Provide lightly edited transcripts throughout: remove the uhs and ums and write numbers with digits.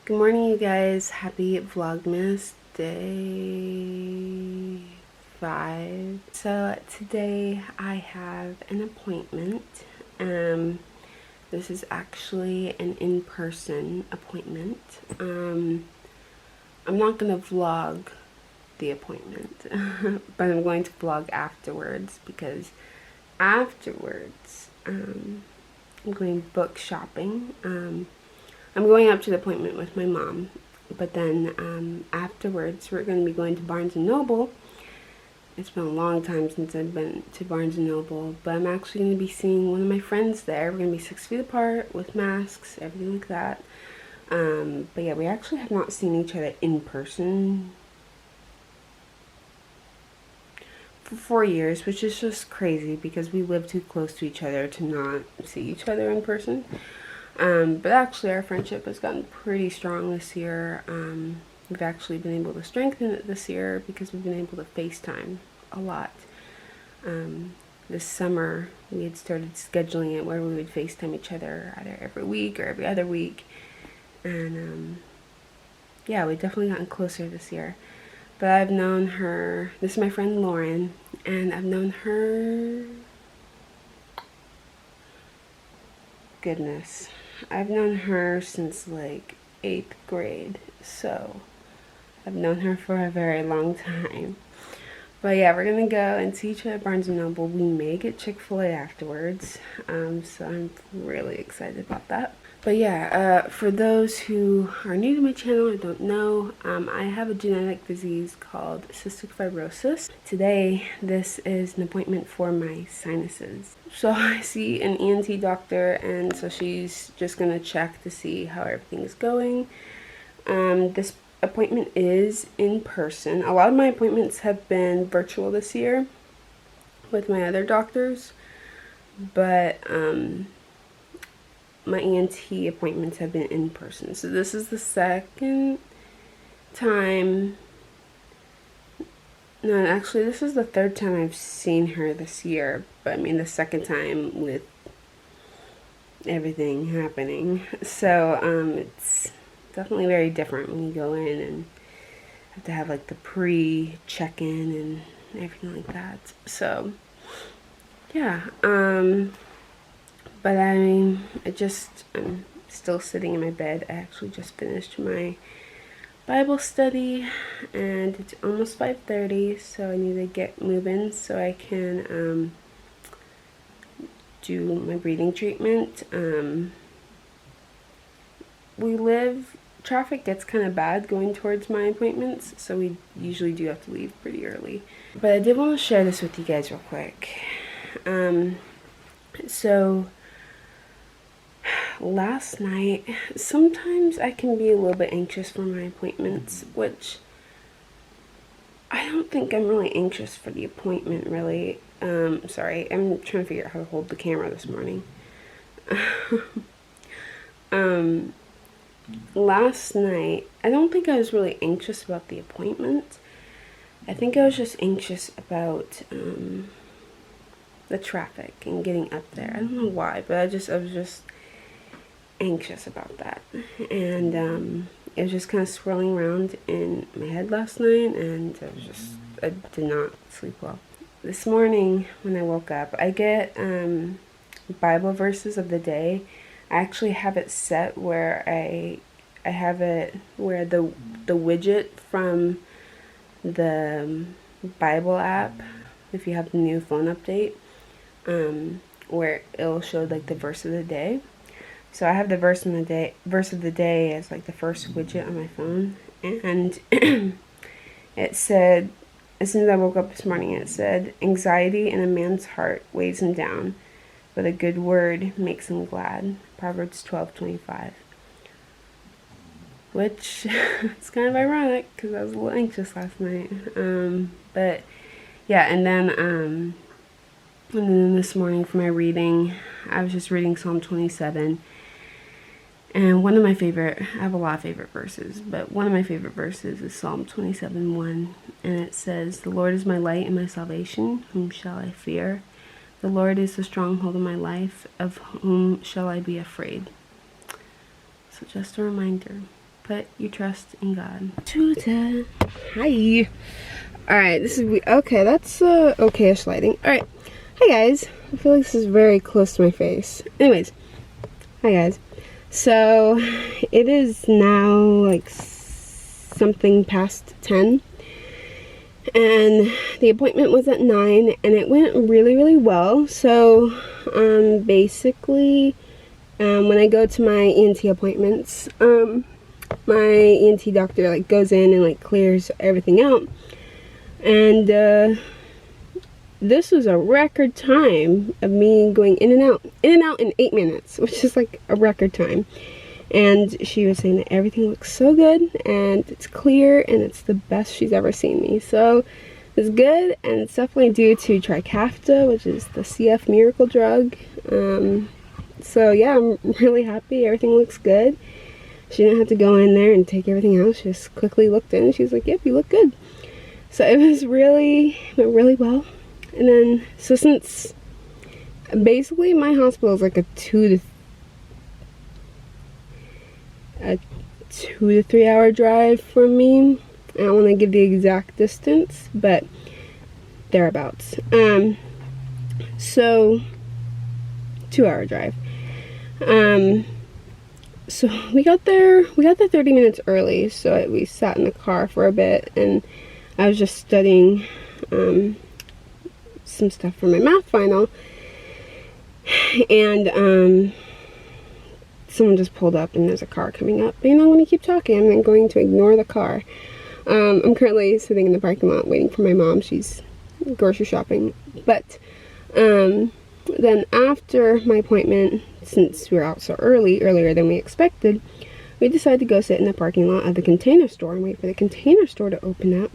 Good morning, you guys. Happy Vlogmas day 5. So today I have an appointment. This is actually an in-person appointment. I'm not gonna vlog the appointment, but I'm going to vlog afterwards because afterwards I'm going book shopping. I'm going up to the appointment with my mom, but then afterwards we're going to be going to Barnes & Noble. It's been a long time since I've been to Barnes & Noble, but I'm actually going to be seeing one of my friends there. We're going to be 6 feet apart with masks, everything like that. But yeah, we actually have not seen each other in person for 4 years, which is just crazy because we live too close to each other to not see each other in person. But actually our friendship has gotten pretty strong this year. We've actually been able to strengthen it this year because we've been able to FaceTime a lot. This summer we had started scheduling it where we would FaceTime each other either every week or every other week. And yeah, we've definitely gotten closer this year. But I've known her, this is my friend Lauren, and I've known her, goodness, I've known her since like 8th grade, so I've known her for a very long time. But yeah, we're gonna go and see each other at Barnes & Noble. We may get Chick-fil-A afterwards, so I'm really excited about that. But yeah, for those who are new to my channel or don't know, I have a genetic disease called cystic fibrosis. Today, this is an appointment for my sinuses. So I see an ENT doctor, and so she's just gonna check to see how everything's going. This appointment is in person. A lot of my appointments have been virtual this year with my other doctors, but my ENT appointments have been in person. So this is the second time. No, actually this is the third time I've seen her this year, but I mean the second time with everything happening. So it's definitely very different when you go in and have to have like the pre-check-in and everything like that. So yeah, but I mean, I'm still sitting in my bed. I actually just finished my Bible study and it's almost 5:30, so I need to get moving so I can do my breathing treatment. Traffic gets kind of bad going towards my appointments, so we usually do have to leave pretty early. But I did want to share this with you guys real quick. So last night, sometimes I can be a little bit anxious for my appointments, which I don't think I'm really anxious for the appointment, really. Sorry, I'm trying to figure out how to hold the camera this morning. Last night, I don't think I was really anxious about the appointment. I think I was just anxious about the traffic and getting up there. I don't know why, but I was just anxious about that. And it was just kind of swirling around in my head last night, and I did not sleep well. This morning when I woke up, I get Bible verses of the day. I actually have it set where I have it where the widget from the Bible app, if you have the new phone update, where it'll show like the verse of the day. So I have the verse of the day as like the first widget on my phone, and it said, as soon as I woke up this morning, it said, "Anxiety in a man's heart weighs him down, but a good word makes him glad." Proverbs 12:25. Which it's kind of ironic because I was a little anxious last night. But yeah, and then this morning for my reading, I was just reading Psalm 27. And one of my favorite, I have a lot of favorite verses, but one of my favorite verses is Psalm 27:1. And it says, "The Lord is my light and my salvation. Whom shall I fear? The Lord is the stronghold of my life. Of whom shall I be afraid?" So just a reminder, put your trust in God. Hi. Alright, this is, okay, that's okay-ish lighting. Alright, hi guys. I feel like this is very close to my face. Anyways, hi guys. So, it is now like something past 10. And the appointment was at 9, and it went really well. So, basically, when I go to my ENT appointments, my ENT doctor like goes in and like clears everything out. And this was a record time of me going in and out in 8 minutes, which is like a record time. And she was saying that everything looks so good and it's clear and it's the best she's ever seen me. So it's good, and it's definitely due to Trikafta, which is the CF miracle drug. So yeah, I'm really happy. Everything looks good. She didn't have to go in there and take everything out. She just quickly looked in and she's like, yep, you look good. So it was went really well. And then, so since basically my hospital is like a 2 to 3 hour drive from me. I don't want to give the exact distance, but thereabouts. So 2 hour drive. So we got there 30 minutes early, so we sat in the car for a bit, and I was just studying some stuff for my math final, and someone just pulled up and there's a car coming up. But you know, when you keep talking, I'm going to ignore the car. I'm currently sitting in the parking lot waiting for my mom. She's grocery shopping. But then after my appointment, since we were out so earlier than we expected, we decided to go sit in the parking lot of the Container Store and wait for the Container Store to open up.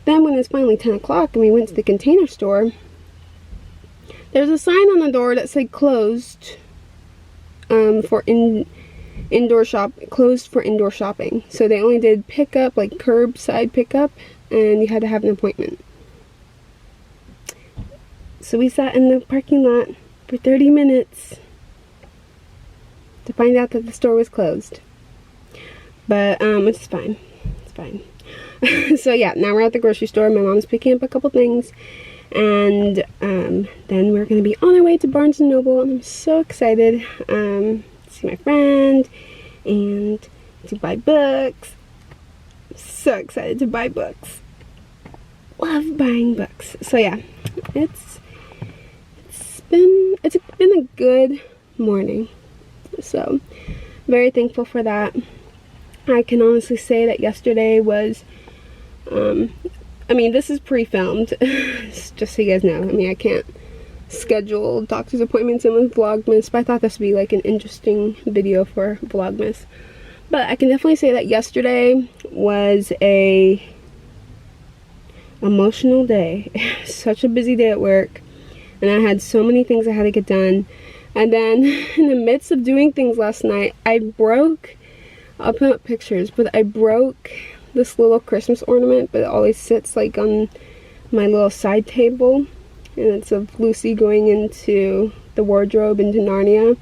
Then when it's finally 10 o'clock and we went to the Container Store, there's a sign on the door that said closed for indoor shopping. So they only did pickup, like curbside pickup, and you had to have an appointment. So we sat in the parking lot for 30 minutes to find out that the store was closed. But which is fine. It's fine. So yeah, now we're at the grocery store. My mom's picking up a couple things, and then we're gonna be on our way to Barnes & Noble, and I'm so excited to see my friend and to buy books. I'm so excited to buy books. Love buying books. So yeah, it's been a good morning. So very thankful for that. I can honestly say that yesterday was I mean, this is pre-filmed, just so you guys know. I mean, I can't schedule doctor's appointments in with Vlogmas, but I thought this would be like an interesting video for Vlogmas. But I can definitely say that yesterday was a emotional day. Such a busy day at work, and I had so many things I had to get done. And then in the midst of doing things last night, I'll put up pictures, but I broke this little Christmas ornament, but it always sits like on my little side table, and it's of Lucy going into the wardrobe into Narnia.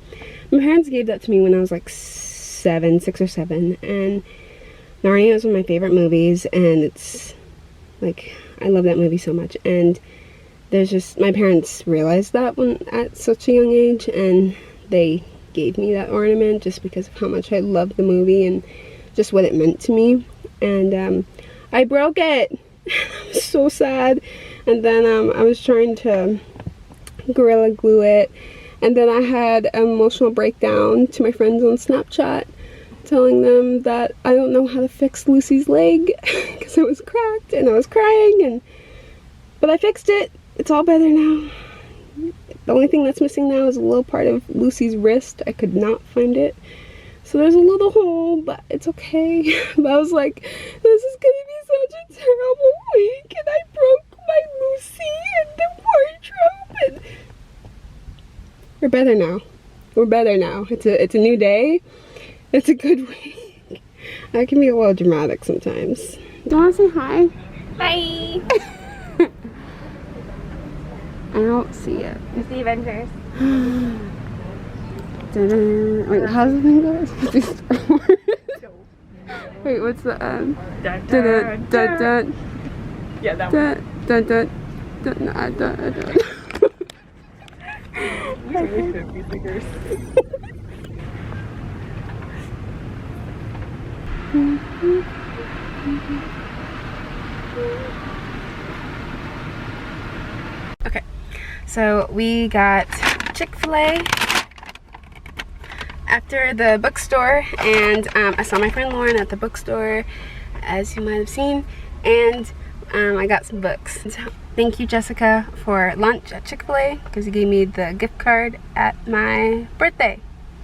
My parents gave that to me when I was like 6 or 7, and Narnia is one of my favorite movies, and it's like, I love that movie so much. And there's just, my parents realized that when at such a young age, and they gave me that ornament just because of how much I loved the movie and just what it meant to me. And I broke it. I was so sad. And then I was trying to Gorilla Glue it, and then I had an emotional breakdown to my friends on Snapchat, telling them that I don't know how to fix Lucy's leg because it was cracked, and I was crying, but I fixed it. It's all better now. The only thing that's missing now is a little part of Lucy's wrist. I could not find it. So there's a little hole, but it's okay. But I was like, this is gonna be such a terrible week, and I broke my Lucy in the wardrobe. And we're better now. We're better now. It's a new day. It's a good week. I can be a little dramatic sometimes. Do you want to say hi? Bye! I don't see it. It's the Avengers. Wait, how's the thing go? Wait, what's the Dun, dun dun, dun dun dun Yeah, that dun dun dun dun dun dun dun. These are really 50 figures. Okay, so we got Chick-fil-A after the bookstore, and I saw my friend Lauren at the bookstore, as you might have seen, and I got some books. So, thank you, Jessica, for lunch at Chick-fil-A, because you gave me the gift card at my birthday.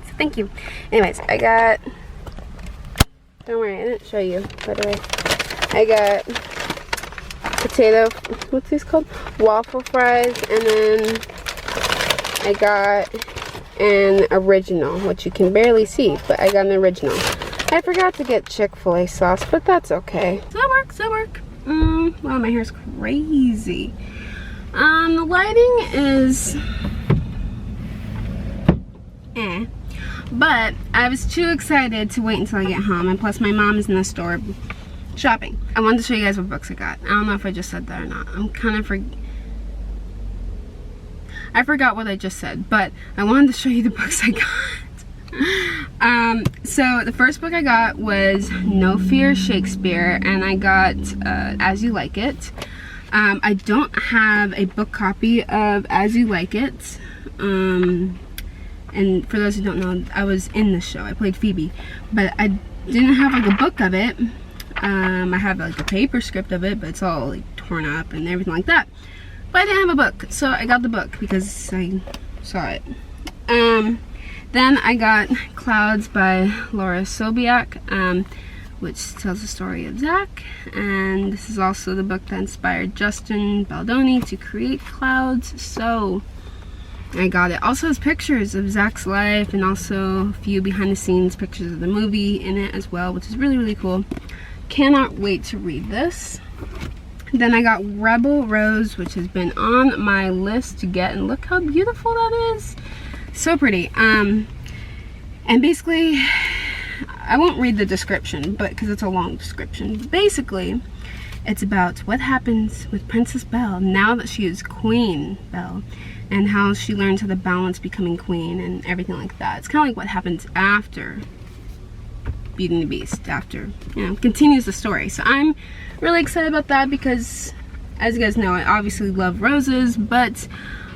So thank you. Anyways, I got, don't worry, I didn't show you, by the way. I got potato, what's these called? Waffle fries, and then I got an original, which you can barely see, but I got an original. I forgot to get Chick-fil-A sauce, but that's okay. So that works, that works. Wow, my hair's crazy. The lighting is but I was too excited to wait until I get home, and plus my mom is in the store shopping. I wanted to show you guys what books I got. I don't know if I just said that or not. I forgot what I just said, but I wanted to show you the books I got. So the first book I got was No Fear Shakespeare, and I got As You Like It. I don't have a book copy of As You Like It. And for those who don't know, I was in the show. I played Phoebe, but I didn't have like a book of it. I have like a paper script of it, but it's all like torn up and everything like that. But I didn't have a book, so I got the book because I saw it. Then I got Clouds by Laura Sobiak, which tells the story of Zach, and this is also the book that inspired Justin Baldoni to create Clouds, so I got it. Also has pictures of Zach's life and also a few behind the scenes pictures of the movie in it as well, which is really, really cool. Cannot wait to read this. Then I got Rebel Rose, which has been on my list to get, and look how beautiful that is. So pretty. And basically, I won't read the description, but because it's a long description. Basically, it's about what happens with Princess Belle now that she is Queen Belle, and how she learns how to balance becoming queen and everything like that. It's kind of like what happens after Beauty and the Beast, after, you know, continues the story. So I'm really excited about that because, as you guys know, I obviously love roses, but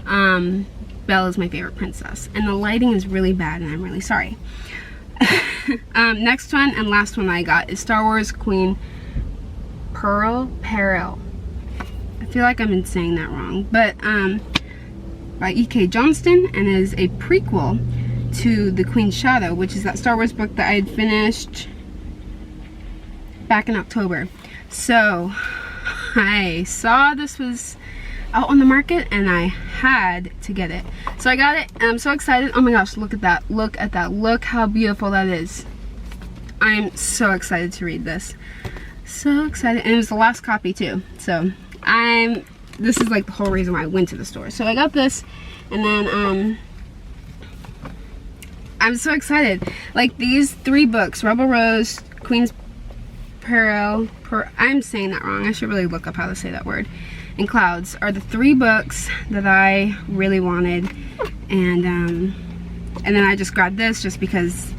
Belle is my favorite princess, and the lighting is really bad, and I'm really sorry. Next one and last one I got is Star Wars Queen Peril. I feel like I've been saying that wrong, but by E.K. Johnston, and is a prequel to The Queen's Shadow, which is that Star Wars book that I had finished back in October. So I saw this was out on the market and I had to get it. So I got it and I'm so excited. Oh my gosh, look at that. Look at that. Look how beautiful that is. I'm so excited to read this. So excited. And it was the last copy too. So this is like the whole reason why I went to the store. So I got this, and then I'm so excited. Like these three books, Rebel Rose, Queen's Peril, I'm saying that wrong. I should really look up how to say that word. And Clouds are the three books that I really wanted, and then I just grabbed this just because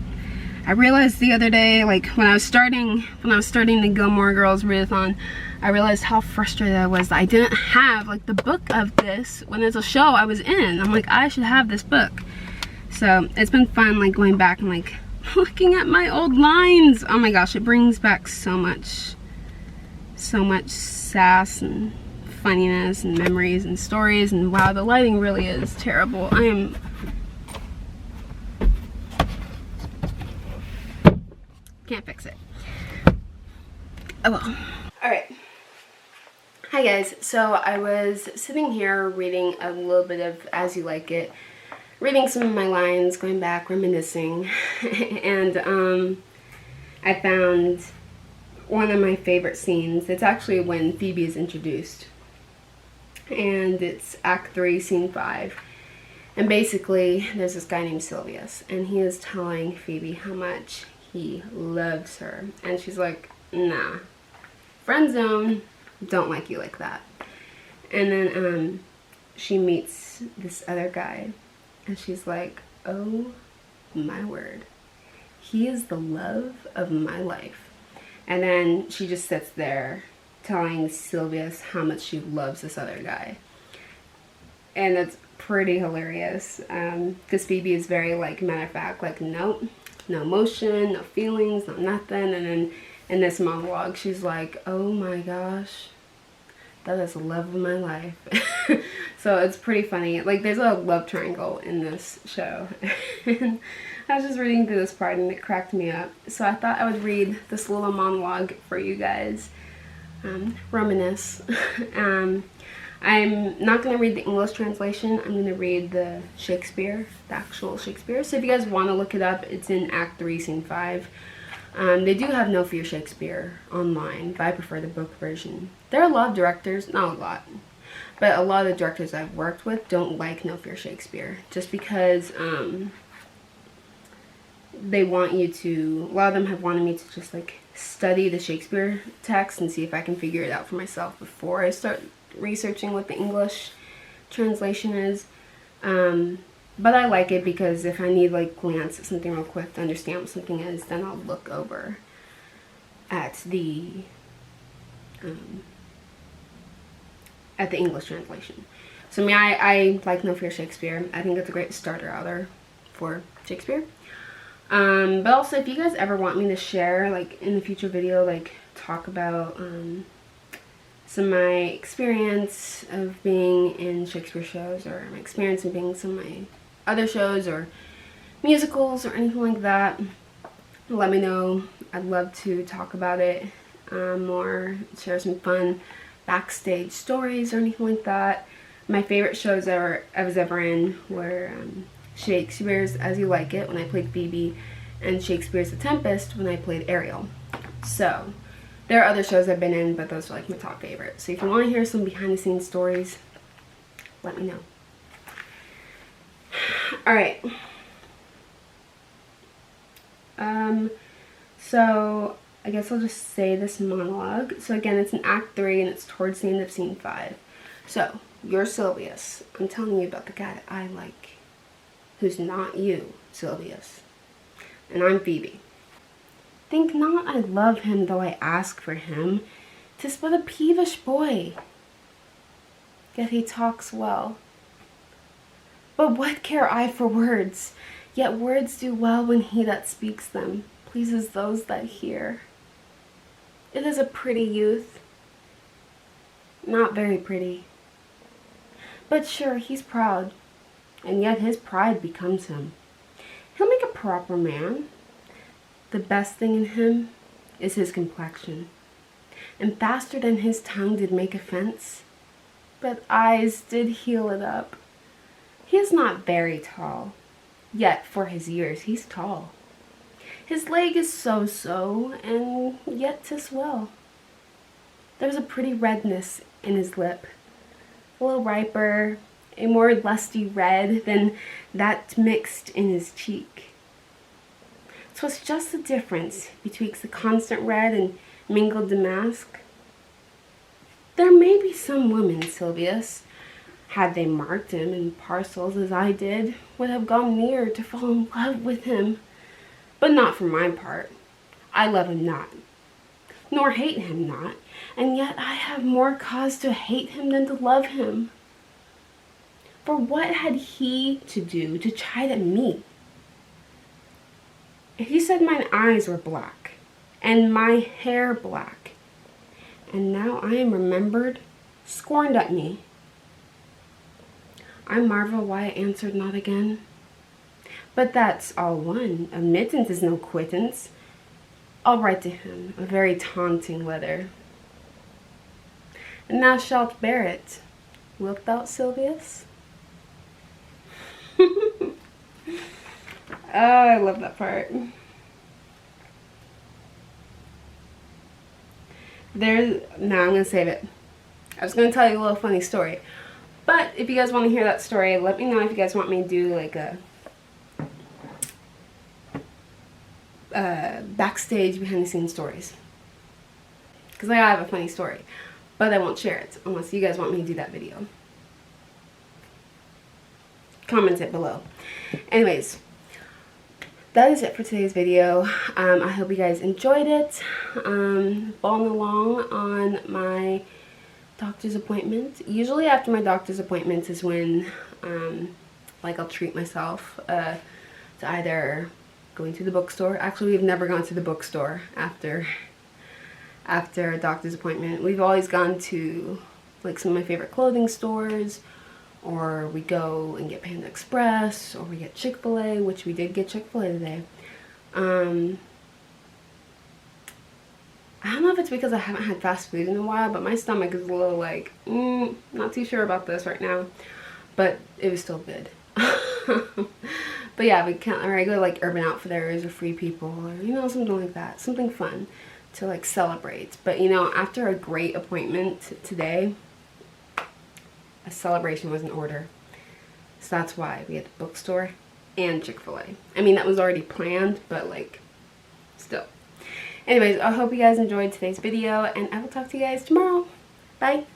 I realized the other day, like when I was starting the Gilmore Girls readathon, I realized how frustrated I was that I didn't have like the book of this when there's a show I was in. I'm like, I should have this book. So it's been fun like going back and like looking at my old lines. Oh my gosh, it brings back so much sass and funniness and memories and stories, and wow, the lighting really is terrible. Can't fix it. Oh well. Alright. Hi guys. So I was sitting here reading a little bit of As You Like It, reading some of my lines, going back, reminiscing, and I found one of my favorite scenes. It's actually when Phoebe is introduced, and it's Act 3, Scene 5. And basically, there's this guy named Sylvius, and he is telling Phoebe how much he loves her. And she's like, nah, friend zone, don't like you like that. And then she meets this other guy, and she's like, oh my word, he is the love of my life. And then she just sits there telling Sylvius how much she loves this other guy. And it's pretty hilarious, because Phoebe is very like matter of fact, like nope, no emotion, no feelings, no nothing. And then in this monologue she's like, oh my gosh, that is the love of my life. So it's pretty funny. Like, there's a love triangle in this show. And I was just reading through this part and it cracked me up. So I thought I would read this little monologue for you guys. Reminisce. I'm not going to read the English translation. I'm going to read the Shakespeare, the actual Shakespeare. So if you guys want to look it up, it's in Act 3, Scene 5. They do have No Fear Shakespeare online, but I prefer the book version. There are a lot of directors, not a lot, but a lot of the directors I've worked with don't like No Fear Shakespeare, just because they want you to, a lot of them have wanted me to just like study the Shakespeare text and see if I can figure it out for myself before I start researching what the English translation is. But I like it because if I need like glance at something real quick to understand what something is, then I'll look over at the English translation. So I mean, I like No Fear Shakespeare. I think it's a great starter outer for Shakespeare. But also, if you guys ever want me to share, like in the future video, like talk about some of my experience of being in Shakespeare shows, or my experience in being in some of my other shows or musicals or anything like that, let me know. I'd love to talk about it more, share some fun backstage stories or anything like that. My favorite shows I was ever in were Shakespeare's As You Like It when I played Phoebe, and Shakespeare's The Tempest when I played Ariel. So there are other shows I've been in, but those are like my top favorites. So if you want to hear some behind the scenes stories, let me know. Alright. So I guess I'll just say this monologue. So again, it's in Act 3 and it's towards the end of Scene 5. So, you're Sylvius. I'm telling you about the guy that I like, who's not you, Sylvius. And I'm Phoebe. Think not I love him, though I ask for him. 'Tis but a peevish boy. Yet he talks well. But what care I for words? Yet words do well when he that speaks them pleases those that hear. It is a pretty youth. Not very pretty. But sure, he's proud, and yet his pride becomes him. He'll make a proper man. The best thing in him is his complexion, and faster than his tongue did make offense, but eyes did heal it up. He is not very tall, yet for his years he's tall. His leg is so-so, and yet 'tis well. There's a pretty redness in his lip, a little riper, a more lusty red than that mixed in his cheek. 'Twas just the difference betwixt the constant red and mingled damask. There may be some women, Sylvius, had they marked him in parcels as I did, would have gone near to fall in love with him. But not for my part. I love him not, nor hate him not, and yet I have more cause to hate him than to love him. For what had he to do to chide at me? He said mine eyes were black, and my hair black, and now I am remembered, scorned at me. I marvel why I answered not again. But that's all one. Admittance is no quittance. I'll write to him a very taunting letter. And thou shalt bear it. Wilt thou, Sylvius? Oh, I love that part. Now I'm going to save it. I was going to tell you a little funny story. But if you guys want to hear that story, let me know if you guys want me to do like a backstage behind the scenes stories. Because I have a funny story. But I won't share it unless you guys want me to do that video. Comment it below. Anyways, that is it for today's video. I hope you guys enjoyed it. Following along on my doctor's appointment. Usually after my doctor's appointment is when like I'll treat myself to either going to the bookstore. Actually, we've never gone to the bookstore after a doctor's appointment. We've always gone to like some of my favorite clothing stores, or we go and get Panda Express, or we get Chick-fil-A, which we did get Chick-fil-A today. I don't know if it's because I haven't had fast food in a while, but my stomach is a little like, not too sure about this right now. But it was still good. But yeah, we can't, or I go to like Urban Outfitters or Free People, or you know, something like that. Something fun to like celebrate. But you know, after a great appointment today, a celebration was in order. So that's why we had the bookstore and Chick-fil-A. I mean, that was already planned, but like, still. Anyways, I hope you guys enjoyed today's video, and I will talk to you guys tomorrow. Bye!